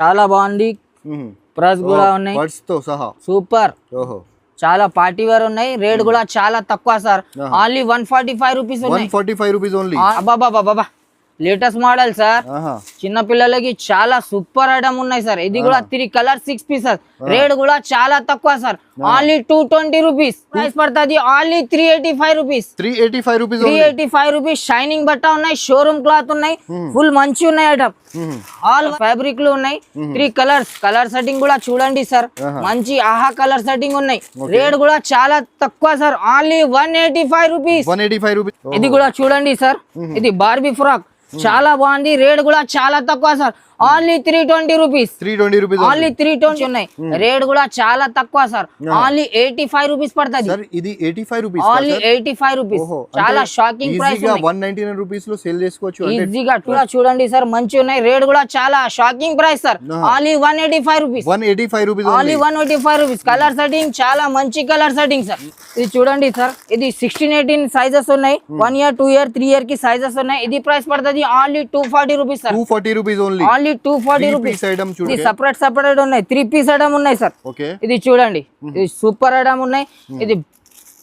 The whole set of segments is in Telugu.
చాలా బాగుంది. ప్రైస్ కూడా ఉన్నాయి బడ్స్ తో సహా సూపర్. ఓహో చాలా పార్టీ వేర్ ఉన్నాయి. రేట్ కూడా చాలా తక్కువ సార్. ఓన్లీ 145 రూపీస్ ఉన్నాయి. 145 రూపీస్ ఓన్లీ. అబ్బాబాబాబా లేటెస్ట్ మోడల్ సార్. చిన్న పిల్లలకి చాలా సూపర్ ఐటమ్ ఉన్నాయి సార్. ఇది కూడా 3 కలర్ 6 పీసెస్. రేట్ కూడా చాలా తక్కువ సార్. ఓన్లీ 220 రూపీస్ ప్రైస్ పడుతుంది. Only 385 rupees. 385 rupees 385 rupees. Shining బట్ట ఉన్నాయి, షోరూమ్ క్లాత్ ఉన్నాయి, ఫుల్ మంచి ఉన్నాయి ఐటమ్. ఆల్ ఫ్యాబ్రిక్ లు ఉన్నాయి. 3 కలర్స్. కలర్ సెట్టింగ్ కూడా చూడండి సార్, మంచి ఆహా కలర్ సెట్టింగ్ ఉన్నాయి. రేట్ కూడా చాలా తక్కువ సార్. Only 185 rupees. 185 రూపీస్. ఇది కూడా చూడండి సార్, ఇది బార్బీ ఫ్రాక్ చాలా బాగుంది. రేట్ కూడా చాలా తక్కువ sir. Only 320 rupees. 320 rupees. Only 320 ఉన్నాయి. రేట్ కూడా చాలా తక్కువ సార్. ఓన్లీ 85 రూపీస్ పడుతుంది. సార్ ఇది 85 రూపీస్. Only 85 rupees. చాలా షాకింగ్ ప్రైస్. ఈజీగా 199 రూపీస్ లో సేల్ చేసుకోవచ్చు. ఈజీగా కూడా చూడండి సార్, మంచి ఉన్నాయి. రేట్ కూడా చాలా shocking price sir. Only 185 rupees. 185 rupees. Only 185 rupees. Colour setting చాలా మంచి కలర్ సెట్టింగ్ సార్. ఇది చూడండి సార్, ఇది 16-18 సైజెస్ ఉన్నాయి. 1 ఇయర్ 2 ఇయర్ 3 ఇయర్ కి సైజెస్ ఉన్నాయి. ఇది ప్రైస్ పడుతుంది only 240 rupees sir. 240 rupees only. Only 240 rupees. ఇది సెపరేట్ ఉన్నాయి. 3 పీస్ ఐటమ్ ఉన్నాయి సార్. ఇది చూడండి, ఇది సూపర్ ఐటమ్ ఉన్నాయి. ఇది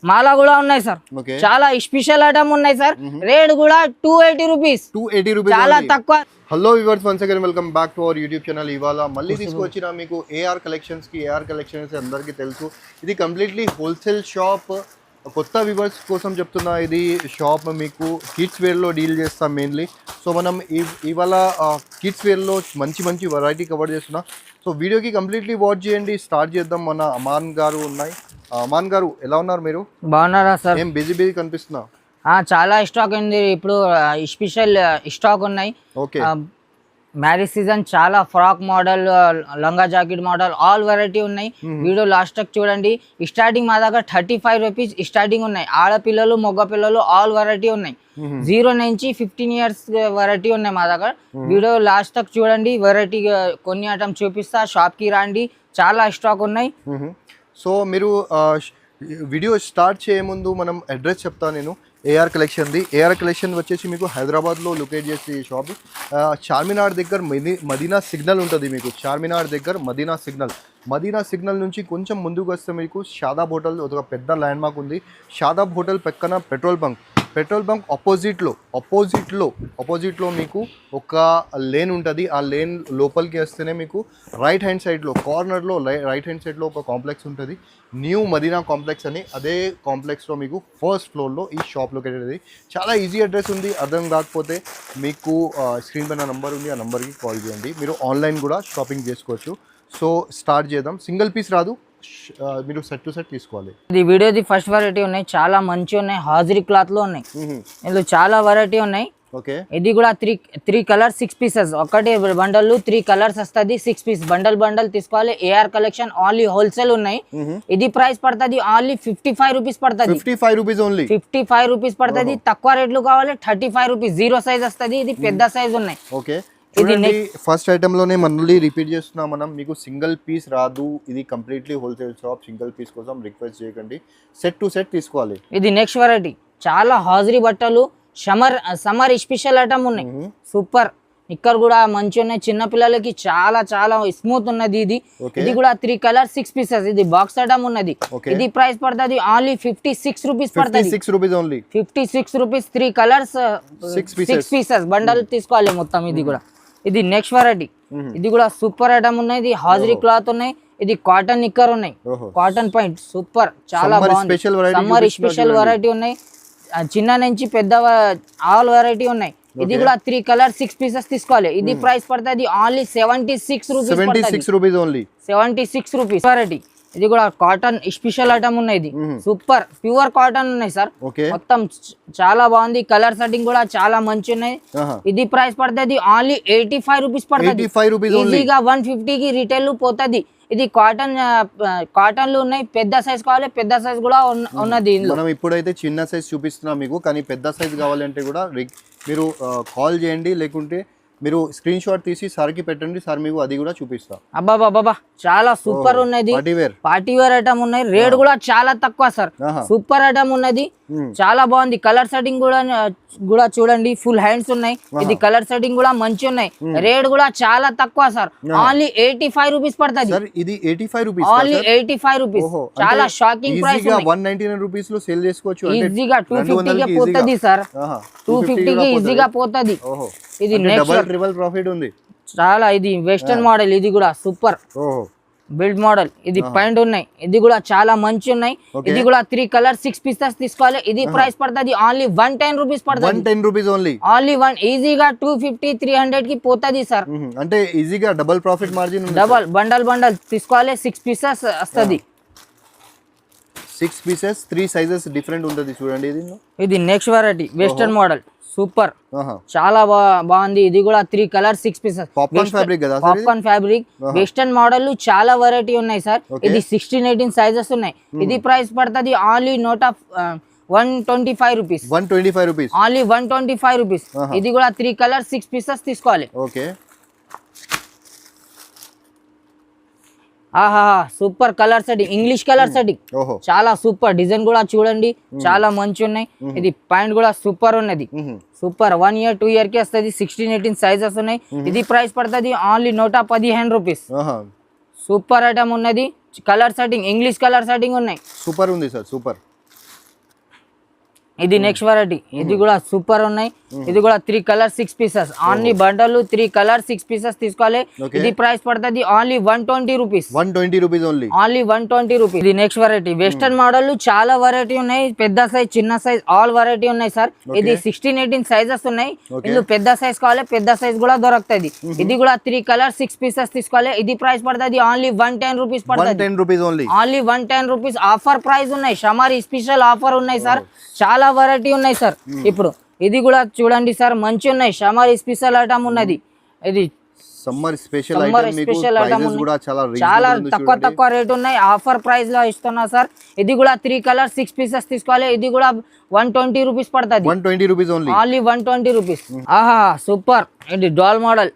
మాలా కూడా ఉన్నాయి సార్. చాలా స్పెషల్ ఐటమ్ ఉన్నాయి సార్. రేట్ కూడా 280 రూపీస్. 280 రూపీస్ చాలా తక్కువ. Hello viewers, once again welcome back to our YouTube channel. ఇవాళ మళ్ళీ తీసుకొచ్చిన మీకు ఏఆర్ కలెక్షన్స్ కి. ఏఆర్ కలెక్షన్స్ అందరికీ తెలుసు, ఇది కంప్లీట్లీ హోల్సేల్ షాప్. కొత్త వ్యూవర్స్ కోసం చెప్తున్నా, ఇది షాప్ మీకు కిడ్స్ వేర్లో డీల్ చేస్తాం మెయిన్లీ. సో మనం ఇవాళ కిడ్స్ వేర్లో మంచి వెరైటీ కవర్ చేస్తున్నా. సో వీడియోకి కంప్లీట్లీ వాచ్ చేయండి. స్టార్ట్ చేద్దాం. మన అమాన్ గారు ఉన్నాయి. అమాన్ గారు ఎలా ఉన్నారు మీరు? బాగున్నారా సార్? ఏం బిజీ కనిపిస్తున్నా? చాలా స్టాక్ ఉంది ఇప్పుడు. స్పెషల్ స్టాక్ ఉన్నాయి. ఓకే. మ్యారేజ్ సీజన్ చాలా ఫ్రాక్ మోడల్, లంగా జాకెట్ మోడల్, ఆల్ వెరైటీ ఉన్నాయి. వీడియో లాస్ట్ తక్ చూడండి. స్టార్టింగ్ మా దగ్గర 35 రూపీస్ స్టార్టింగ్ ఉన్నాయి. ఆడపిల్లలు మగ పిల్లలు ఆల్ వెరైటీ ఉన్నాయి. 0 నుంచి 15 ఇయర్స్ వెరైటీ ఉన్నాయి మా దగ్గర. వీడియో లాస్ట్ తక్ చూడండి. వెరైటీ కొన్ని ఐటమ్ చూపిస్తా. షాప్ కి రండి, చాలా స్టాక్ ఉన్నాయి. సో మీరు వీడియో స్టార్ట్ చేయముందు మనం అడ్రస్ చెప్తాను నేను. ఏఆర్ కలెక్షన్ది. ఏఆర్ కలెక్షన్ వచ్చేసి మీకు హైదరాబాద్లో లొకేట్ చేసే షాప్. చార్మినార్ దగ్గర మదీనా సిగ్నల్ ఉంటుంది మీకు. చార్మినార్ దగ్గర మదీనా సిగ్నల్ నుంచి కొంచెం ముందుకు వస్తే మీకు షాదాబ్ హోటల్ ఒక పెద్ద ల్యాండ్ మార్క్ ఉంది. షాదాబ్ హోటల్ పక్కన పెట్రోల్ బంక్ ఆపోజిట్లో మీకు ఒక లేన్ ఉంటుంది. ఆ లేన్ లోపలికి వస్తేనే మీకు రైట్ హ్యాండ్ సైడ్లో కార్నర్లో రైట్ హ్యాండ్ సైడ్లో ఒక కాంప్లెక్స్ ఉంటుంది, న్యూ మదీనా కాంప్లెక్స్ అని. అదే కాంప్లెక్స్లో మీకు ఫస్ట్ ఫ్లోర్లో ఈ షాప్ లొకేటెడ్ ఉంది. చాలా ఈజీ అడ్రస్ ఉంది. అర్థం కాకపోతే మీకు స్క్రీన్ పైన నంబర్ ఉంది, ఆ నెంబర్కి కాల్ చేయండి. మీరు ఆన్లైన్ కూడా షాపింగ్ చేసుకోవచ్చు. సో స్టార్ట్ చేద్దాం. సింగిల్ పీస్ రాదు, మీరు సెట్ టు సెట్ తీసుకోవాలి. ఇది వీడియోది ఫస్ట్ వెరైటీ ఉన్నాయి. చాలా మంచి ఉన్నాయి. హాజరీ క్లాత్ లో ఉన్నాయి. ఇందులో చాలా వెరైటీ ఉన్నాయి. ఓకే. ఇది కూడా 3 కలర్ 6 పీసెస్. ఒకటి బండల్ 3 కలర్స్ వస్తుంది. 6 పీస్ బండల్ తీసుకోవాలి. ఏఆర్ కలెక్షన్ ఓన్లీ హోల్సేల్ ఉన్నాయి. ఇది ప్రైస్ పడుతుంది ఓన్లీ 55 రూపీస్ పడుతుంది. 55 రూపీస్ ఓన్లీ. 55 రూపీస్ పడుతుంది. తక్కువ రేట్లు కావాలి 35 రూపీస్. 0 సైజ్ వస్తుంది. ఇది పెద్ద సైజ్ ఉన్నాయి. ఓకే. ఫస్ట్ ఐటమ్ లోనే మళ్ళీ రిపీట్ చేస్తున్నాం మనం, మీకు సింగిల్ పీస్ రాదు. ఇది completely wholesale shop. Single piece కోసం రిక్వెస్ట్ చేయకండి, సెట్ టు సెట్ తీసుకోవాలి. ఇది నెక్స్ట్ వెరైటీ. చాలా హాజరీ బట్టలు, సమ్మర్ స్పెషల్ ఐటమ్ ఉన్నాయి. సూపర్. ఇక్కడ కూడా మంచి ఉన్నాయి. చిన్న పిల్లలకి చాలా స్మూత్ ఉన్నది. ఇది కూడా 3 కలర్ 6 పీసెస్. ఇది బాక్స్ ఐటమ్ ఉన్నది. ఇది ప్రైస్ పడుతుంది ఓన్లీ 56 రూపీస్ పడుతుంది. 56 రూపీస్. 3 కలర్స్ 6 పీసెస్ బండల్ తీసుకోవాలి మొత్తం. ఇది నెక్స్ట్ వెరైటీ. ఇది కూడా సూపర్ ఐటమ్ ఉన్నాయి. ఇది హాజరీ క్లాత్ ఉన్నాయి. ఇది కాటన్ నిక్కర్ ఉన్నాయి. కాటన్ పాయింట్ సూపర్, చాలా బాగుంది. సమ్మర్ స్పెషల్ వెరైటీ ఉన్నాయి. చిన్న నుంచి పెద్ద ఆల్ వెరైటీ ఉన్నాయి. ఇది కూడా 3 కలర్ 6 పీసెస్ తీసుకోవాలి. ఇది ప్రైస్ పడుతుంది ఓన్లీ 76 రూపీస్. 76 rupees variety. ఇది కూడా కాటన్ స్పెషల్ ఐటమ్ ఉన్నాయి. ఇది సూపర్ ప్యూర్ కాటన్ ఉన్నాయి సార్. మొత్తం చాలా బాగుంది. కలర్ సెట్టింగ్ కూడా చాలా మంచి ఉన్నాయి. ఇది ప్రైస్ పడుతుంది ఓన్లీ 85 రూపీస్ పడుతుంది. ఈజీగా 150 కి రిటైల్ పోతుంది. ఇది కాటన్లు ఉన్నాయి. పెద్ద సైజ్ కావాలి, పెద్ద సైజ్ కూడా ఉన్నది. మనం ఇప్పుడైతే చిన్న సైజ్ చూపిస్తున్నాం మీకు, కానీ పెద్ద సైజ్ కావాలంటే కూడా మీరు కాల్ చేయండి, లేకుంటే మీరు స్క్రీన్ షాట్ తీసి సార్కి పెట్టండి, సార్ మీకు అది కూడా చూపిస్తా. అబ్బాబాబా చాలా సూపర్ ఉన్నది, పార్టీ వేర్ ఐటమ్ ఉన్నాయి, రేట్ కూడా చాలా తక్కువ సార్. సూపర్ ఐటమ్ ఉన్నది, చాలా బాగుంది. కలర్ సెట్టింగ్ కూడా చూడండి, ఫుల్ హ్యాండ్స్ ఉన్నాయి. ఇది కలర్ సెట్టింగ్ కూడా మంచి ఉన్నాయి, రేట్ కూడా చాలా తక్కువ సార్. ఓన్లీ 85 రూపీస్ పడుతుంది. ఇది 85 రూపీస్, ఓన్లీ 85 రూపీస్. చాలా షాకింగ్ ప్రైస్. 199 రూపీస్ లో సేల్ చేసుకోవచ్చు. ఈజీగా 250 కి పోతుంది సార్, 250 కి ఈజీగా పోతుంది. ఇది డబుల్ ట్రిపుల్ ప్రాఫిట్ ఉంది చాలా. ఇది వెస్టర్న్ మోడల్, ఇది కూడా సూపర్ బిల్డ్ మోడల్. ఇది పాయింట్ ఉన్నాయి, ఇది కూడా చాలా మంచి ఉన్నాయి. ఇది కూడా 3 కలర్ 6 పీసెస్ తీసుకోవాలి. ఇది ప్రైస్ పడుతుంది ఓన్లీ 110 రూపీస్ పడుతుంది. 110 రూపీస్ ఓన్లీ. ఓన్లీ 1 ఈజీగా 250 300 కి పోతుంది సార్. అంటే ఈజీగా double profit margin. Double bundle తీసుకోవాలి, 6 పీసెస్ వస్తుంది. 6 పీసెస్ 3 సైజెస్ డిఫరెంట్ ఉంటుంది చూడండి. ఇది next variety western model, super చాలా బాగుంది. ఇది కూడా 3 colour 6 pieces popcorn fabric. Western model చాలా వెరైటీ ఉన్నాయి సార్. ఇది 16 18 సైజెస్ ఉన్నాయి. ఇది ప్రైస్ పడుతుంది only 125 rupees. 125 rupees only 125 rupees. ఇది కూడా 3 కలర్ 6 పీసెస్ తీసుకోవాలి. ఓకే. ఆహా super colour setting, English colour setting చాలా సూపర్. డిజైన్ కూడా చూడండి చాలా మంచి ఉన్నాయి. ఇది పాయింట్ కూడా సూపర్ ఉన్నది, సూపర్. 1 year 2 year కి వస్తుంది. 16 18 సైజెస్ ఉన్నాయి. ఇది ప్రైస్ పడుతుంది ఓన్లీ 115 రూపీస్. సూపర్ ఐటమ్ ఉన్నది. Colour setting, English colour setting ఉన్నాయి. సూపర్ ఉంది సార్, సూపర్. ఇది నెక్స్ట్ వెరైటీ, ఇది కూడా సూపర్ ఉన్నాయి. ఇది కూడా 3 colour 6 pieces only bundle. 3 colour 6 pieces తీసుకోవాలి. ఇది ప్రైస్ పడుతుంది only 120 rupees. 120 rupees only. Only 120 rupees. ఇది నెక్స్ట్ వెరైటీ వెస్టర్న్ మోడల్. చాలా వెరైటీ ఉన్నాయి, పెద్ద సైజ్ చిన్న సైజ్ ఆల్ వెరైటీ ఉన్నాయి సార్. ఇది 16 18 సైజెస్ ఉన్నాయి. ఇందులో పెద్ద సైజ్ కావాలి, పెద్ద సైజ్ కూడా దొరుకుతుంది. ఇది కూడా 3 కలర్ 6 పీసెస్ తీసుకోవాలి. ఇది ప్రైస్ పడుతుంది ఓన్లీ 110 రూపీస్ పడుతుంది. 110 rupees only. Only 110 rupees. Offer price ఉన్నాయి, సమ్మర్ స్పెషల్ ఆఫర్ ఉన్నాయి సార్. చాలా వెరైటీ ఉన్నాయి సార్. ఇప్పుడు ఇది కూడా చూడండి సార్, మంచి ఉన్నాయి. సమ్మర్ స్పెషల్ ఐటమ్ ఉన్నది. ఇది సమ్మర్ స్పెషల్ ఐటమ్ కూడా చాలా తక్కువ రేట్ ఉన్నాయి. ఆఫర్ ప్రైస్ లో ఇస్తున్నా సార్. ఇది కూడా 3 కలర్ 6 పీసెస్ తీసుకోవాలి. ఇది కూడా 120 రూపీస్ పడుతుంది. 120 రూపీస్ ఓన్లీ. Only 120 rupees. ఆహా సూపర్. ఇది డాల్ మోడల్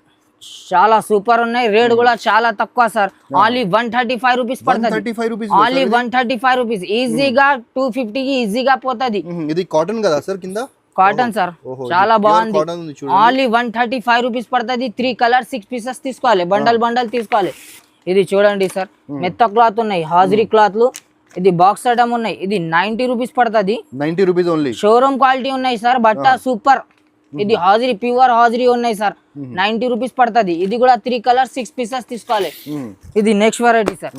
చాలా సూపర్ ఉన్నాయి. రేట్ కూడా చాలా తక్కువ సార్. ఓన్లీ 135 రూపీస్ పడుతుంది. Only 135 rupees. ఈజీగా 250 కి ఈజీగా పోతుంది. ఇది కాటన్ కదా సార్? కింద కాటన్ సార్, చాలా బాగుంది. ఓన్లీ 135 రూపీస్ పడుతుంది. 3 కలర్ 6 పీసెస్ తీసుకోవాలి. బండల్ తీసుకోవాలి. ఇది చూడండి సార్, మెత్త క్లాత్ ఉన్నాయి, హాజరీ క్లాత్లు. ఇది బాక్స్ ఐటమ్ ఉన్నాయి. ఇది 90 రూపీస్ పడుతుంది. 90 రూపీస్ ఓన్లీ. షోరూమ్ క్వాలిటీ ఉన్నాయి సార్, బట్ట సూపర్. ఇది హాజరీ ప్యూర్ హాజరీ ఉన్నాయి సార్. 90 రూపీస్ పడుతుంది. ఇది కూడా 3 కలర్ 6 పీసెస్ తీసుకోవాలి. ఇది నెక్స్ట్ వెరైటీ సార్.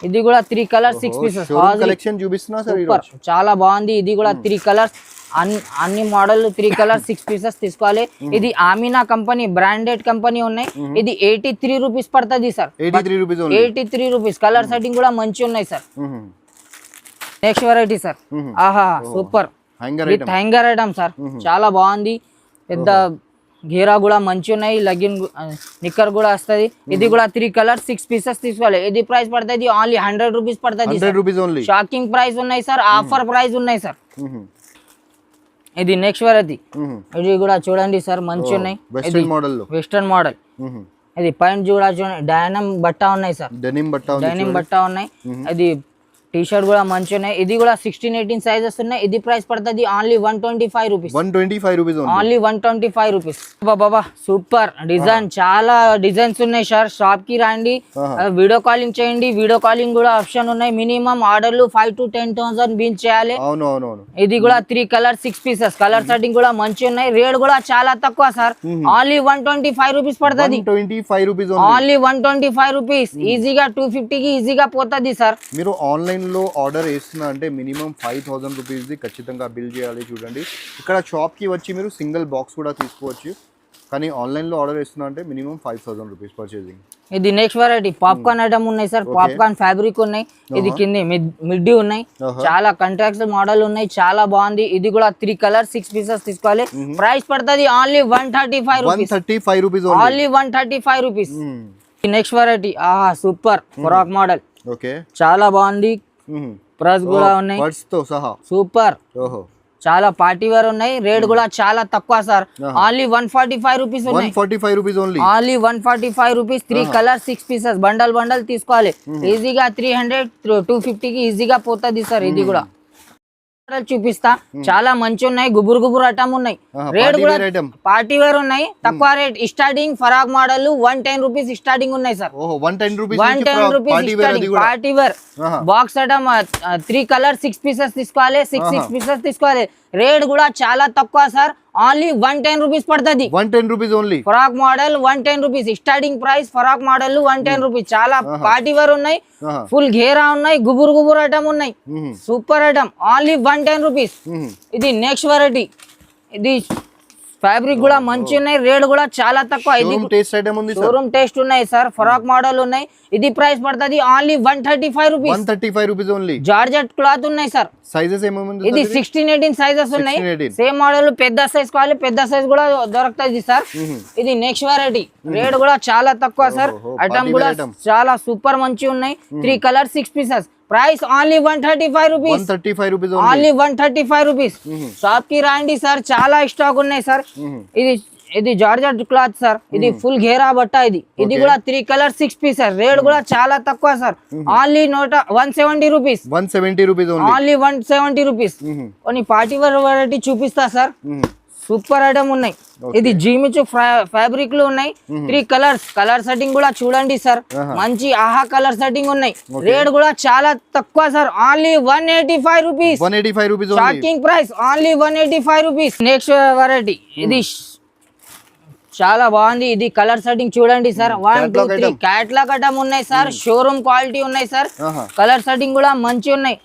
ఇది కూడా 3 కలర్ 6 పీసెస్ కలెక్షన్ చూపిస్తున్నా సార్. చాలా బాగుంది. ఇది కూడా 3 కలర్స్ అన్ని మోడల్ 3 కలర్ 6 పీసెస్ తీసుకోవాలి. ఇది ఆమినా కంపెనీ బ్రాండెడ్ కంపెనీ ఉన్నాయి. ఇది 83 రూపీస్ పడుతుంది సార్. 83 రూపీస్. కలర్ సెట్టింగ్ కూడా మంచి ఉన్నాయి సార్. Next variety sir. ఆహా super with hanger item sir. చాలా బాగుంది. పెద్ద గేరా కూడా మంచి ఉన్నాయి. లగిన్ నిక్కర్ కూడా వస్తుంది. ఇది కూడా 3 కలర్ 6 పీసెస్ తీసుకోవాలి. ఇది ప్రైస్ పడుతుంది ఓన్లీ 100 రూపీస్ పడుతుంది. షాకింగ్ ప్రైస్ ఉన్నాయి సార్, ఆఫర్ ప్రైస్ ఉన్నాయి సార్. ఇది నెక్స్ట్ వెరైటీ. ఇది కూడా చూడండి సార్, మంచి ఉన్నాయి. Western model. ఇది పాయింట్ కూడా చూడండి, డైనమ్ బట్ట ఉన్నాయి సార్. డెనిమ్ బట్ట ఉన్నాయి. ఇది టీ షర్ట్ కూడా మంచి ఉన్నాయి. ఇది కూడా 16 18 సైజెస్ ఉన్నాయి. ఇది ప్రైస్ పడుతుంది only 125 rupees. 125 rupees only 125 rupees. బాబా సూపర్ డిజైన్, చాలా డిజైన్స్ ఉన్నాయి సార్. షాప్ కి రండి, వీడియో కాలింగ్ చేయండి. వీడియో కాలింగ్ కూడా ఆప్షన్ ఉన్నాయి. మినిమం ఆర్డర్లు 5 to 10,000 బిల్ చేయాలి. ఇది కూడా 3 కలర్ 6 పీసెస్. కలర్ సెట్టింగ్ కూడా మంచి ఉన్నాయి. రేట్ కూడా చాలా తక్కువ సార్. ఓన్లీ 125 రూపీస్ పడుతుంది. Only 125 rupees. ఈజీగా 250 కి ఈజీగా పోతుంది సార్. మీరు ఆన్లైన్ లో ఆర్డర్ వేస్తున్నా అంటే మినిమం 5,000 రూపీస్ ది ఖచ్చితంగా బిల్ చేయాలి. చూడండి, ఇక్కడ షాప్ కి వచ్చి మీరు సింగిల్ బాక్స్ కూడా తీసుకోవచ్చు. కానీ ఆన్లైన్ లో ఆర్డర్ వేస్తున్నా అంటే మినిమం 5,000 రూపీస్ పర్చేసింగ్. ఇది నెక్స్ట్ వెరైటీ పాప్కార్న్ ఐటమ్ ఉన్నాయి సార్. పాప్కార్న్ ఫ్యాబ్రిక్ ఉన్నాయి. ఇది కింద మిడ్డీ ఉన్నాయి. చాలా కాంట్రాక్ట్ మోడల్ ఉన్నాయి. చాలా బాగుంది. ఇది కూడా 3 కలర్ 6 పీసెస్ తీసుకోవాలి. ప్రైస్ పడుతుంది only 135 rupees. Only 135 rupees. Next variety. ఆహా సూపర్ ఫ్రాక్ మోడల్. చాలా బాగుంది. ప్రైస్ కూడా ఉన్నాయి. సూపర్, చాలా పార్టీ వేర్ ఉన్నాయి, రేట్ కూడా చాలా తక్కువ సార్. ఓన్లీ 145 రూపీస్ ఉన్నాయి. 145 rupees only. Only 145 rupees. 3 colour 6 pieces bundle తీసుకోవాలి. ఈజీగా 300 250 కి ఈజీగా పోతుంది సార్. ఇది కూడా చూపిస్తా, చాలా మంచి ఉన్నాయి, గుబురు ఐటమ్ ఉన్నాయి. రేట్ కూడా పార్టీ వేర్ ఉన్నాయి, తక్కువ rate. Starting frock model 110 rupees starting ఉన్నాయి sir. 110 rupees party wear box item 3 colour 6 pieces తీసుకోవాలి. 6 పీసెస్ తీసుకోవాలి. రేట్ కూడా చాలా తక్కువ సార్. ఓన్లీ 110 రూపీస్ పడుతుంది. 110 rupees only. ఫరాక్ model 110 rupees starting price. ఫరాక్ model 110 rupees. చాలా పార్టీ వేర్ ఉన్నాయి, ఫుల్ ఘేరా ఉన్నాయి, గుబురు ఐటమ్ ఉన్నాయి, సూపర్ ఐటమ్. Only 110 rupees. ఇది నెక్స్ట్ వెరైటీ. ఇది ఫ్యాబ్రిక్ కూడా మంచి ఉన్నాయి, రేట్ కూడా చాలా తక్కువ. ఇది షోరూమ్ టేస్ట్ ఉన్నాయి సార్. ఫరాక్ మోడల్ ఉన్నాయి. ఇది ప్రైస్ పడుతుంది only 135 rupees. 135 rupees only. Georgette cloth ఉన్నాయి సార్. సైజెస్ ఏమేమి? ఇది 16-18 సైజెస్ ఉన్నాయి. సేమ్ మోడల్ పెద్ద సైజ్ కావాలి, పెద్ద సైజ్ కూడా దొరుకుతుంది సార్. ఇది నెక్స్ట్ వెరైటీ. రేట్ కూడా చాలా తక్కువ సార్. ఐటమ్ కూడా చాలా సూపర్ మంచి ఉన్నాయి. 3 colour 6 pieces. Price only 135 rupees. 135 rupees only 135 rupees. Shop కి రాండి సార్, చాలా స్టాక్ ఉన్నాయి సార్. ఇది జార్జెట్ క్లాత్ సార్. ఇది ఫుల్ ఘేరా బట్ట. ఇది కూడా 3 కలర్ 6 పీసెస్. రేట్ కూడా చాలా తక్కువ sir. Only 170 rupees. 170 rupees only 170 rupees. కొన్ని పార్టీ వేర్ వెరైటీ చూపిస్తా సార్. సూపర్ ఐటమ్ ఉన్నాయి. ఇది జీమిచు ఫ్యాబ్రిక్ లో ఉన్నాయి. 3 కలర్స్. కలర్ సెట్టింగ్ కూడా చూడండి సార్, మంచి ఆహా కలర్ సెట్టింగ్ ఉన్నాయి. రేట్ కూడా చాలా తక్కువ sir. Only 185 rupees. 185 rupees starting price. Only 185 rupees. Next variety. ఇది చాలా బాగుంది. ఇది కలర్ సెట్టింగ్ చూడండి సార్. 1 2 3 క్యాట్లాగ్ ఐటమ్ ఉన్నాయి సార్. షోరూమ్ క్వాలిటీ ఉన్నాయి సార్. కలర్ సెట్టింగ్ కూడా మంచి ఉన్నాయి.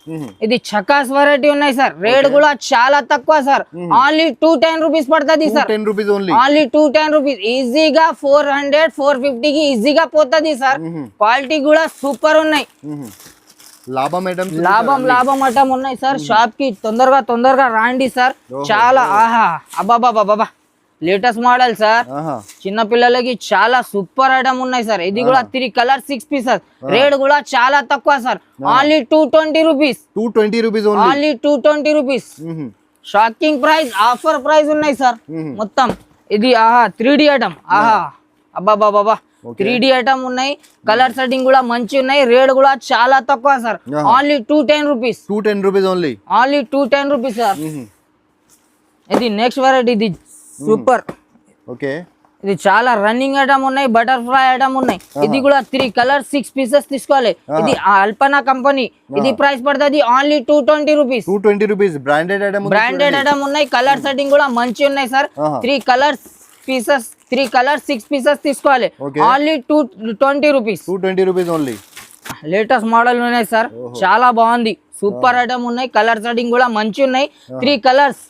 ఇది చకాస్ వెరైటీ ఉన్నాయి సార్. రేట్ కూడా చాలా తక్కువ సార్. ఓన్లీ 210 రూపీస్ పడుతుంది sir. 10 rupees only. Only 210 rupees. ఈజీగా 400 450 కి ఈజీగా పోతుంది సార్. క్వాలిటీ కూడా సూపర్ ఉన్నాయి. లాభం ఐటమ్ ఉన్నాయి సార్. షాప్ కి తొందరగా రాండి సార్. చాలా ఆహా అబ్బాబాబా లేటెస్ట్ మోడల్ సార్. చిన్న పిల్లలకి చాలా సూపర్ ఐటమ్ ఉన్నాయి సార్. ఇది కూడా 3 కలర్ 6 పీసెస్. రేట్ కూడా చాలా తక్కువ sir. Only 220 rupees. 220 rupees only 220 rupees. Shocking price, offer price ఉన్నాయి సార్ మొత్తం. ఇది ఆహా 3D ఐటమ్. ఆహా అబ్బాబాబా 3D ఐటమ్ ఉన్నాయి. కలర్ సెట్టింగ్ కూడా మంచి ఉన్నాయి. రేట్ కూడా చాలా తక్కువ sir. Only 210 rupees. 210 rupees only. Only 210 rupees sir. ఇది నెక్స్ట్ వెరైటీ. ఇది సూపర్. ఓకే. ఇది చాలా రన్నింగ్ ఐటమ్ ఉన్నాయి, బటర్ఫ్లై ఐటమ్ ఉన్నాయి. ఇది కూడా 3 కలర్ 6 పీసెస్ తీసుకోవాలి. ఇది అల్పనా కంపెనీ. ఇది ప్రైస్ పడుతుంది only 220 rupees. 220 rupees. Branded item ఉన్నాయి. కలర్ సెట్టింగ్ కూడా మంచి ఉన్నాయి సార్. 3 కలర్ 6 పీసెస్ తీసుకోవాలి. Only 220 rupees. 220 rupees only. Latest model ఉన్నాయి సార్. చాలా బాగుంది. సూపర్ ఐటమ్ ఉన్నాయి. కలర్ సెట్టింగ్ కూడా మంచి ఉన్నాయి. 3 కలర్స్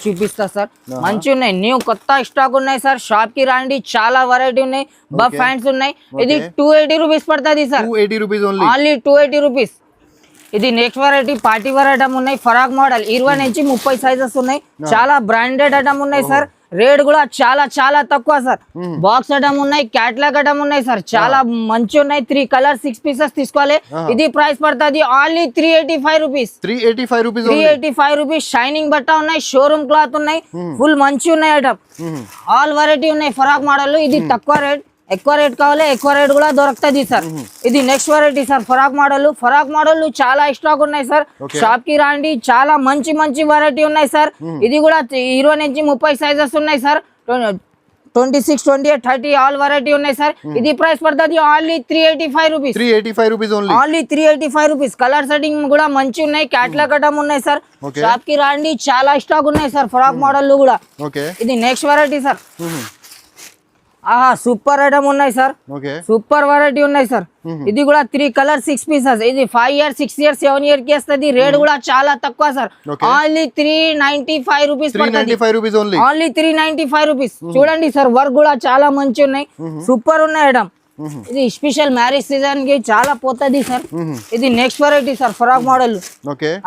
చూపిస్తా సార్. మంచి ఉన్నాయి. న్యూ కొత్త స్టాక్ ఉన్నాయి సార్. షాప్ కి రండి, చాలా వెరైటీ ఉన్నాయి. బఫ్ హ్యాండ్స్ ఉన్నాయి. ఇది 280 రూపీస్ పడుతుంది sir. 280 rupees only. Only 280 rupees. ఇది next variety. Party wear item ఉన్నాయి. ఫరాక్ మోడల్ 20 నుంచి 30 సైజెస్ ఉన్నాయి. చాలా బ్రాండెడ్ ఐటమ్ ఉన్నాయి సార్. రేట్ కూడా చాలా తక్కువ సార్. బాక్స్ ఐటమ్ ఉన్నాయి, క్యాట్లాగ్ ఐటమ్ ఉన్నాయి సార్. చాలా మంచి ఉన్నాయి. 3 కలర్ 6 పీసెస్ తీసుకోవాలి. ఇది ప్రైస్ పడుతుంది ఓన్లీ 385 రూపీస్. 385 రూపీస్. షైనింగ్ బట్ట ఉన్నాయి, షోరూమ్ క్లాత్ ఉన్నాయి, ఫుల్ మంచి ఉన్నాయి ఐటమ్. ఆల్ వెరైటీ ఉన్నాయి ఫరాక్ మోడల్. ఇది తక్కువ రేట్, ఎక్కువ రేట్ కావాలి, ఎక్కువ రేట్ కూడా దొరుకుతుంది సార్. ఇది నెక్స్ట్ వెరైటీ సార్. ఫరాక్ మోడల్ చాలా స్టాక్ ఉన్నాయి సార్. షాప్ కి రండి, చాలా మంచి వెరైటీ ఉన్నాయి సార్. ఇది కూడా 20 నుంచి 30 సైజెస్ ఉన్నాయి సార్. 26, 28, 30 ఆల్ వెరైటీ ఉన్నాయి సార్. ఇది ప్రైస్ పడుతుంది only 385 rupees. 385 rupees only. Only 385 rupees. Colour setting కూడా మంచి ఉన్నాయి. క్యాట్లాగ్ ఐటమ్ ఉన్నాయి సార్. షాప్ కి రండి, చాలా స్టాక్ ఉన్నాయి సార్ ఫరాక్ మోడల్ కూడా. ఇది నెక్స్ట్ వెరైటీ సార్. ఆహా సూపర్ ఐటమ్ ఉన్నాయి సార్. సూపర్ వెరైటీ ఉన్నాయి సార్. ఇది కూడా 3 కలర్ 6 పీసెస్. ఇది 5 ఇయర్స్ 6 ఇయర్స్ 7 ఇయర్ కి వస్తుంది. రేట్ కూడా చాలా తక్కువ sir. Only 395 rupees. Only 395 rupees. చూడండి సార్, వర్క్ కూడా చాలా మంచి ఉన్నాయి. సూపర్ ఉన్నాయి ఐటమ్. ఇది స్పెషల్ మ్యారేజ్ సీజన్ కి చాలా పోతుంది సార్. ఇది నెక్స్ట్ వెరైటీ సార్. ఫరాక్ మోడల్.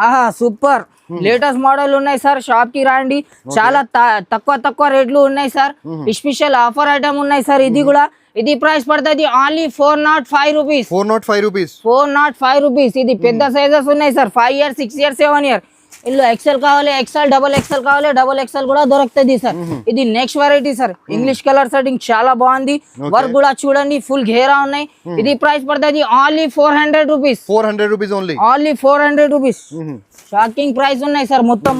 ఆహా సూపర్ లేటెస్ట్ మోడల్ ఉన్నాయి సార్. షాప్ కి రండి, చాలా తక్కువ రేట్లు ఉన్నాయి సార్. స్పెషల్ ఆఫర్ ఐటమ్ ఉన్నాయి సార్. ఇది ప్రైస్ పడుతుంది ఓన్లీ 405 రూపీస్. 405 రూపీస్. ఇది పెద్ద సైజెస్ ఉన్నాయి సార్. 5 year 6 year 7 year. ఇందులో ఎక్సెల్ కావాలి, ఎక్సెల్ డబుల్ ఎక్సెల్ కావాలి, డబుల్ ఎక్సెల్ కూడా దొరుకుతుంది సార్. ఇది next variety sir, English colour setting చాలా బాగుంది, వర్క్ కూడా చూడండి ఫుల్ ఘేరా ఉన్నాయి. ఇది ప్రైస్ పడుతుంది only 400 rupees. 400 rupees only. Only 400 rupees. Shocking price ఉన్నాయి సార్ మొత్తం.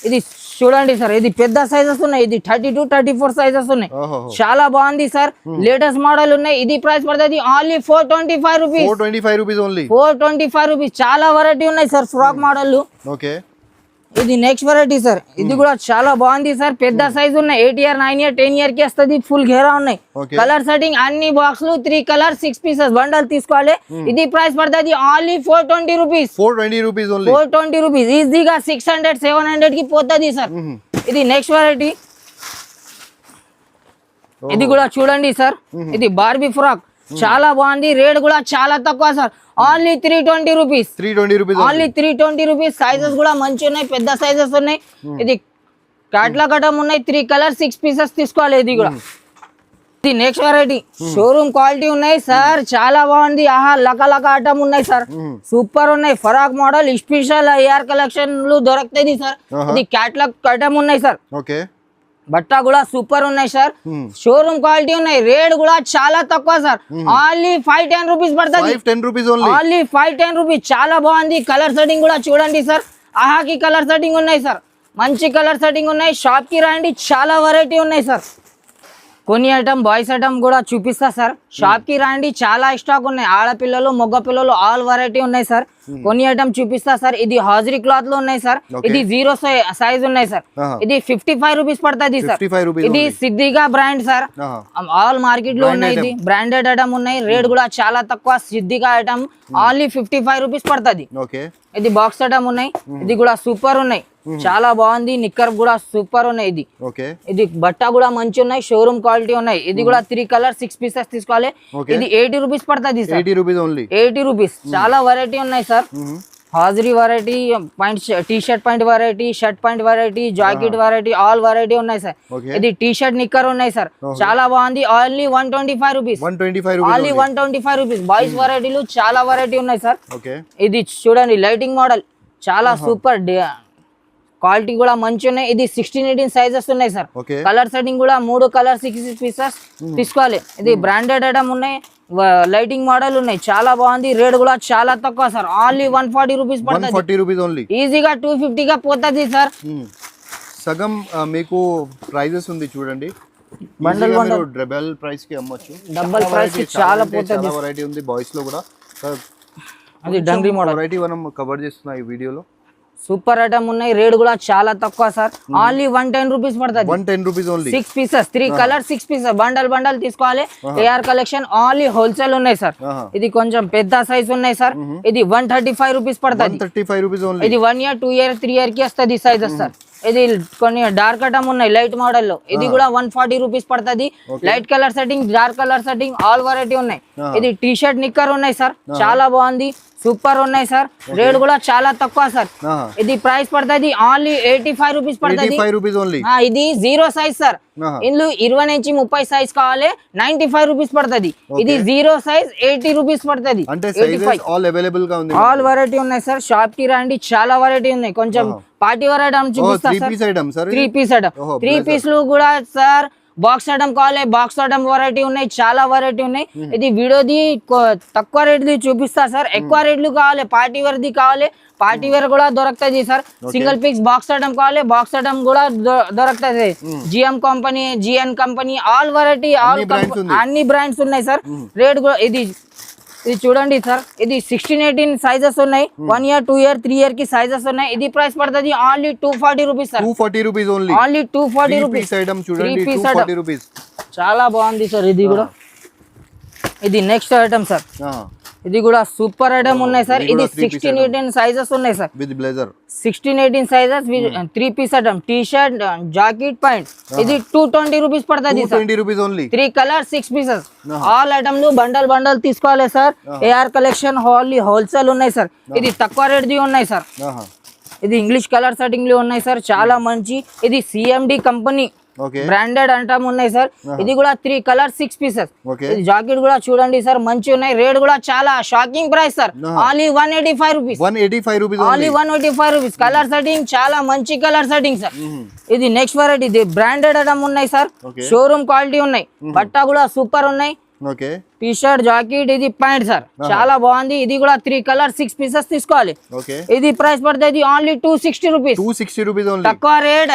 ఇది చూడండి సార్, ఇది పెద్ద సైజెస్ ఉన్నాయి, ఇది 32, 34 సైజెస్ ఉన్నాయి. చాలా బాగుంది సార్, లేటెస్ట్ మోడల్ ఉన్నాయి. ఇది ప్రైస్ పడుతుంది only 425 rupees. 425 rupees only. 425 rupees. చాలా వెరైటీ ఉన్నాయి సార్ ఫ్రాక్ మోడల్. ఓకే, ఇది నెక్స్ట్ వెరైటీ సార్, ఇది కూడా చాలా బాగుంది సార్. పెద్ద సైజ్ ఉన్నాయి, 8 ఇయర్ 9 ఇయర్ 10 ఇయర్ కి వస్తుంది. ఫుల్ ఘేరా ఉన్నాయి. కలర్ సెట్టింగ్ అన్ని బాక్స్లు 3 కలర్ 6 పీసెస్ బండల్ తీసుకోవాలి. ఇది ప్రైస్ పడుతుంది only 420 rupees. 420 rupees only. 420 rupees. ఈజీగా 600 700 కి పోతుంది సార్. ఇది నెక్స్ట్ వెరైటీ, ఇది కూడా చూడండి సార్, ఇది బార్బీ ఫ్రాక్ చాలా బాగుంది. రేట్ కూడా చాలా తక్కువ sir, only 320 rupees. 320 rupees only 320 rupees. Sizes కూడా మంచి ఉన్నాయి, పెద్ద సైజెస్ ఉన్నాయి. ఇది కాట్లా కటం ఉన్నాయి, 3 కలర్ 6 పీసెస్ తీసుకోవాలి. ఇది కూడా ఇది నెక్స్ట్ వెరైటీ, షోరూమ్ క్వాలిటీ ఉన్నాయి సార్, చాలా బాగుంది. ఆహా లక ఐటమ్ ఉన్నాయి సార్, సూపర్ ఉన్నాయి. ఫరాక్ మోడల్ స్పెషల్ ఏఆర్ కలెక్షన్లు దొరుకుతాయి సార్. ఇది క్యాట్లాగ్ ఐటమ్ ఉన్నాయి సార్. ఓకే, బట్ట కూడా సూపర్ ఉన్నాయి సార్, షోరూమ్ క్వాలిటీ ఉన్నాయి. రేట్ కూడా చాలా తక్కువ సార్, ఓన్లీ 510 రూపీస్ పడుతుంది. 510 రూపీస్ ఓన్లీ. Only 510 rupees. చాలా బాగుంది. కలర్ సెట్టింగ్ కూడా చూడండి సార్, ఆహాకి కలర్ సెట్టింగ్ ఉన్నాయి సార్, మంచి కలర్ సెట్టింగ్ ఉన్నాయి. షాప్ కి రండి, చాలా వెరైటీ ఉన్నాయి సార్. కొన్ని ఐటమ్ బాయ్స్ ఐటమ్ కూడా చూపిస్తా సార్. షాప్ కి రండి, చాలా స్టాక్ ఉన్నాయి. ఆడపిల్లలు మగ పిల్లలు ఆల్ వెరైటీ ఉన్నాయి సార్. కొన్ని ఐటమ్ చూపిస్తా సార్. ఇది హాజరీ క్లాత్ లో ఉన్నాయి సార్, ఇది 0 సైజ్ ఉన్నాయి సార్. ఇది 55 రూపీస్ పడుతుంది సార్. ఇది సిద్దిగా బ్రాండ్ సార్, ఆల్ మార్కెట్ లో ఉన్నాయి. ఇది బ్రాండెడ్ ఐటమ్ ఉన్నాయి. రేట్ కూడా చాలా తక్కువ. సిద్దిగా ఐటమ్ ఓన్లీ 55 రూపీస్ పడుతుంది. ఇది బాక్స్ ఐటమ్ ఉన్నాయి, ఇది కూడా సూపర్ ఉన్నాయి, చాలా బాగుంది. నిక్కర్ కూడా సూపర్ ఉన్నాయి. ఇది బట్ట కూడా మంచి ఉన్నాయి, షోరూమ్ క్వాలిటీ ఉన్నాయి. ఇది కూడా 3 కలర్ 6 పీసెస్ తీసుకోవాలి. ఇది 80 రూపీస్ పడుతుంది సార్. 80 రూపీస్. చాలా వెరైటీ ఉన్నాయి sir. Hosiery variety, pant T shirt pant variety, shirt pant variety, jacket variety, all variety ఉన్నాయి సార్. ఇది టీ షర్ట్ నిక్కర్ ఉన్నాయి సార్, చాలా బాగుంది. Only 125 rupees. Only 125 rupees. Boys వెరైటీలు చాలా వెరైటీ ఉన్నాయి సార్. ఇది చూడండి లైటింగ్ మోడల్, చాలా సూపర్, క్వాలిటీ కూడా మంచి ఉన్నాయి. ఇది 16, 18 సైజెస్ ఉన్నాయి సార్. కలర్ సెట్టింగ్ కూడా 3 కలర్ 6 పీసెస్ తీసుకోవాలి. ఇది బ్రాండెడ్ ఐటమ్ ఉన్నాయి, లైటింగ్ మోడల్ ఉన్నాయి, చాలా బాగుంది. రేట్ కూడా చాలా తక్కువ సార్, ఓన్లీ 140 రూపీస్ పడుతుంది. ఈజీగా 250 గా పోతుంది సార్. సగం మీకు ప్రైజెస్ ఉంది చూడండి. బండల్ బండల్ డబుల్ ప్రైస్ కి అమ్మొచ్చు. డబుల్ ప్రైస్ కి చాలా పోతుంది. చాలా వెరైటీ ఉంది బాయ్స్ లో కూడా. అది డంగ్రీ మోడల్ వెరైటీ మనం కవర్ చేస్తున్నా ఈ వీడియోలో. సూపర్ ఐటమ్ ఉన్నాయి. రేట్ కూడా చాలా తక్కువ సార్, ఓన్లీ 110 రూపీస్ పడుతుంది. 110 rupees only. 6 pieces 3 colour 6 pieces bundle తీసుకోవాలి. ఏఆర్ కలెక్షన్ ఓన్లీ హోల్సేల్ ఉన్నాయి సార్. ఇది కొంచెం పెద్ద సైజ్ ఉన్నాయి సార్. ఇది 135 రూపీస్ పడుతుంది. 135 రూపీస్ ఓన్లీ. ఇది 1 ఇయర్ 2 ఇయర్ 3 ఇయర్ కి వస్తుంది సైజెస్ సార్. ఇది కొన్ని డార్క్ ఐటమ్ ఉన్నాయి లైట్ మోడల్ లో, ఇది కూడా 140 రూపీస్ పడుతుంది. Light colour setting, dark colour setting, all variety ఉన్నాయి. ఇది టీ షర్ట్ నిక్కర్ ఉన్నాయి సార్, చాలా బాగుంది, సూపర్ ఉన్నాయి సార్. రేట్ కూడా చాలా తక్కువ సార్. ఇది ప్రైస్ పడుతుంది ఓన్లీ 85 రూపీస్ పడుతుంది. ఇది 0 సైజ్ సార్. ఇందులో 20 నుంచి 30 సైజ్ కావాలి, 95 రూపీస్ పడుతుంది. ఇది 0 సైజ్ 80 రూపీస్ పడుతుంది. ఆల్ వెరైటీ ఉన్నాయి సార్. షాప్ కి రండి, చాలా వెరైటీ ఉన్నాయి. కొంచెం పార్టీ వేర్ ఐటమ్ చూపిస్తా సార్. 3 పీస్ ఐటమ్, 3 పీస్లు కూడా సార్. బాక్స్ ఐటమ్ కావాలి, బాక్స్ ఐటమ్ వెరైటీ ఉన్నాయి, చాలా వెరైటీ ఉన్నాయి. ఇది వీడియోది తక్కువ రేట్ది చూపిస్తా సార్. ఎక్కువ రేట్లు కావాలి, పార్టీ వేర్ ది కావాలి, పార్టీ వేర్ కూడా దొరుకుతుంది sir. Single piece box item కావాలి, బాక్స్ ఐటమ్ కూడా దొరుకుతుంది. GM company, GN company, all variety, all అన్ని బ్రాండ్స్ ఉన్నాయి సార్. రేట్ కూడా ఇది చూడండి సార్. ఇది 16, 18 సైజెస్ ఉన్నాయి. 1 ఇయర్ 2 ఇయర్ 3 ఇయర్ కి సైజెస్ ఉన్నాయి. ఇది ప్రైస్ పడుతుంది only 240 rupees sir. 240 rupees only. Only 240 rupees. 3 piece item చాలా బాగుంది సార్. ఇది కూడా, ఇది నెక్స్ట్ ఐటమ్ సార్. ఇది కూడా సూపర్ ఐటమ్ ఉన్నాయి సార్. ఇది 16, 18 సైజెస్ ఉన్నాయి sir. With blazer 16, 18 sizes 3 piece item, T shirt, jacket, pant. ఇది 220 రూపీస్ పడుతుంది సార్. 3 colour 6 pieces. ఆల్ ఐటమ్లు బండల్ తీసుకోవాలి సార్. ఏఆర్ కలెక్షన్ హోల్సేల్ ఉన్నాయి సార్. ఇది తక్కువ రేట్ ది ఉన్నాయి సార్. ఇది ఇంగ్లీష్ కలర్ సెట్టింగ్ లో ఉన్నాయి సార్, చాలా మంచి. ఇది సిఎండి కంపెనీ ఓకే బ్రాండెడ్ అంటాం ఉన్నాయి సార్. ఇది కూడా 3 కలర్ 6 పీసెస్. ఓకే ఇది జాకెట్ కూడా చూడండి సార్, మంచి ఉన్నాయి. రేట్ కూడా చాలా shocking price sir, only 185 rupees. 185 rupees only 185 rupees. Colour setting చాలా మంచి కలర్ సెట్టింగ్ సార్. ఇది నెక్స్ట్ వెరైటీ, ఇది బ్రాండెడ్ ఐటమ్ ఉన్నాయి సార్, షోరూమ్ క్వాలిటీ ఉన్నాయి, బట్ట కూడా సూపర్ ఉన్నాయి. ఓకే టీ షర్ట్, జాకెట్, ఇది ప్యాంట్ సార్, చాలా బాగుంది. ఇది కూడా 3 కలర్ 6 పీసెస్ తీసుకోవాలి. ఓకే ఇది ప్రైస్ పడుతుంది ఓన్లీ 260 రూపీస్. 260 rupees only.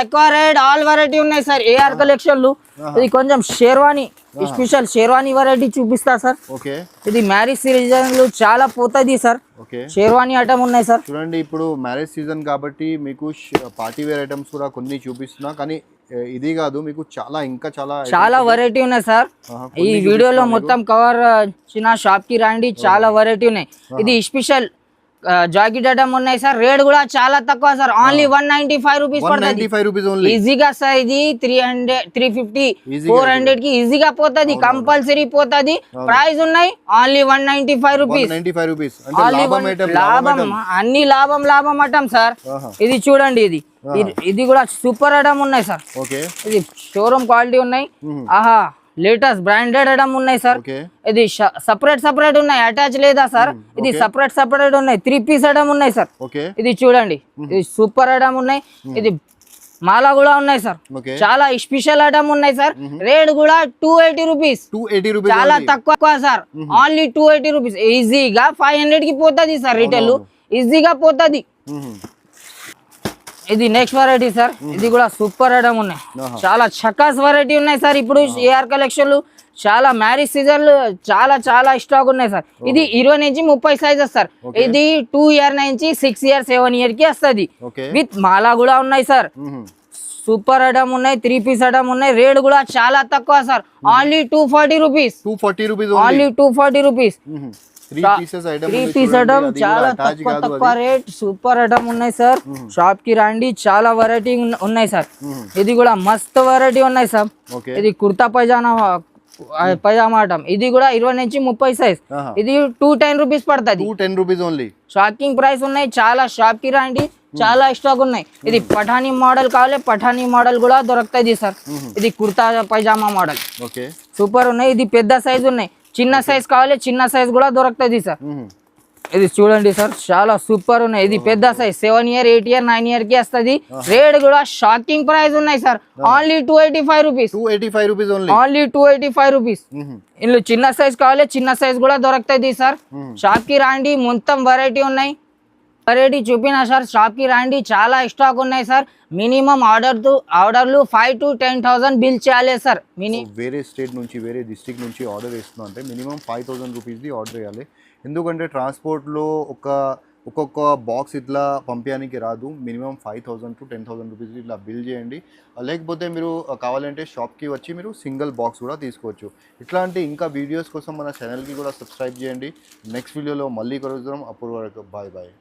ఎక్కువ రేట్ ఆల్ వెరైటీ ఉన్నాయి సార్, ఏఆర్ కలెక్షన్లు. ఇది కొంచెం షేర్వానీ స్పెషల్ షేర్వానీ వెరైటీ చూపిస్తా సార్. ఓకే ఇది మ్యారేజ్ సీజన్ చాలా పోతుంది సార్. ఓకే షేర్వానీ ఐటమ్ ఉన్నాయి సార్. చూడండి, ఇప్పుడు మ్యారేజ్ సీజన్ కాబట్టి మీకు పార్టీ వేర్ ఐటమ్స్ కూడా కొన్ని చూపిస్తున్నా, కానీ ఇది కాదు, మీకు ఇంకా చాలా వెరైటీ ఉన్నాయి సార్. ఈ వీడియోలో మొత్తం కవర్ చిన్న షాప్ కి రండి, చాలా వెరైటీ ఉన్నాయి. ఇది స్పెషల్ జాకెట్ ఐటమ్ ఉన్నాయి సార్. రేట్ కూడా చాలా తక్కువ సార్, ఓన్లీ 195 రూపీస్ పడుతుంది. ఈజీగా సార్ ఇది 300 350 400 కి ఈజీగా పోతుంది, కంపల్సరీ పోతుంది. ప్రైస్ ఉన్నాయి ఓన్లీ 195 రూపీస్. లాభం, అన్ని లాభం అటం సార్. ఇది చూడండి, ఇది కూడా సూపర్ ఐటమ్ ఉన్నాయి సార్. ఇది షోరూమ్ క్వాలిటీ ఉన్నాయి. ఆహా, లేటెస్ట్ బ్రాండెడ్ ఐటమ్ ఉన్నాయి సార్. ఇది సపరేట్ ఉన్నాయి, అటాచ్ లేదా సార్. ఇది సపరేట్ ఉన్నాయి. 3 పీస్ ఐటమ్ ఉన్నాయి సార్. ఇది చూడండి, ఇది సూపర్ ఐటమ్ ఉన్నాయి. ఇది మాల కూడా ఉన్నాయి సార్, చాలా స్పెషల్ ఐటమ్ ఉన్నాయి సార్. రేట్ కూడా 280 రూపీస్, చాలా తక్కువ సార్, ఓన్లీ 280 రూపీస్. ఈజీగా 500 కి పోతుంది సార్, రిటైల్ ఈజీగా పోతుంది. ఇది నెక్స్ట్ వెరైటీ సార్. ఇది కూడా సూపర్ ఐటమ్ ఉన్నాయి, చాలా చకాస్ వెరైటీ ఉన్నాయి సార్. ఇప్పుడు ఏఆర్ కలెక్షన్లు చాలా మ్యారేజ్ సీజన్లు చాలా స్టాక్ ఉన్నాయి సార్. ఇది 20 నుంచి 30 సైజెస్ సార్. ఇది 2 ఇయర్ నుంచి 6 ఇయర్ 7 ఇయర్ కి వస్తుంది. విత్ మాలా కూడా ఉన్నాయి సార్. సూపర్ ఐటమ్ ఉన్నాయి, 3 పీస్ ఐటమ్ ఉన్నాయి. రేట్ కూడా చాలా తక్కువ sir, only 240 rupees. Only 240 rupees. 3 piece item చాలా తక్కువ రేట్, సూపర్ ఐటమ్ ఉన్నాయి సార్. షాప్ కి రండి, చాలా వెరైటీ ఉన్నాయి సార్. ఇది కూడా మస్తు వెరైటీ ఉన్నాయి సార్. ఇది కుర్తా పైజామా ఐటమ్. ఇది కూడా 20 నుంచి 30 సైజ్. ఇది 210 రూపీస్ పడుతుంది. షాకింగ్ ప్రైస్ ఉన్నాయి, చాలా. షాప్ కి రండి, చాలా స్టాక్ ఉన్నాయి. ఇది పఠానీ మోడల్ కావాలి, పఠానీ మోడల్ కూడా దొరుకుతుంది సార్. ఇది కుర్తా పైజామా మోడల్ సూపర్ ఉన్నాయి. ఇది పెద్ద సైజ్ ఉన్నాయి, చిన్న సైజ్ కావాలి, చిన్న సైజ్ కూడా దొరుకుతుంది సార్. ఇది చూడండి సార్, చాలా సూపర్ ఉన్నాయి. ఇది పెద్ద సైజ్ 7 ఇయర్ 8 ఇయర్ 9 ఇయర్ కి వస్తుంది. రేట్ కూడా షాకింగ్ ప్రైస్ ఉన్నాయి sir, only 285 rupees. Only 285 rupees. ఇందులో చిన్న సైజ్ కావాలి, చిన్న సైజ్ కూడా దొరుకుతుంది సార్. షాప్ కి రండి, మొత్తం వెరైటీ ఉన్నాయి. వెరైటీ చూపినా సార్, షాప్ కి రండి, చాలా స్టాక్ ఉన్నాయి సార్. మినిమం ఆర్డర్లు 5,000 to 10,000 బిల్ చేయాలి సార్. వేరే స్టేట్ నుంచి, వేరే డిస్ట్రిక్ట్ నుంచి ఆర్డర్ వేస్తున్నా అంటే మినిమం 5,000 రూపీస్ది ఆర్డర్ వేయాలి. ఎందుకంటే ట్రాన్స్పోర్ట్లో ఒక్కొక్క బాక్స్ ఇట్లా పంపించడానికి రాదు. మినిమం 5,000 to 10,000 రూపీస్ ఇట్లా బిల్ చేయండి. లేకపోతే మీరు కావాలంటే షాప్కి వచ్చి మీరు సింగిల్ బాక్స్ కూడా తీసుకోవచ్చు. ఇట్లాంటి ఇంకా వీడియోస్ కోసం మన ఛానల్కి కూడా సబ్స్క్రైబ్ చేయండి. నెక్స్ట్ వీడియోలో మళ్ళీ కలుద్దాం. అప్పుడు వరకు బాయ్.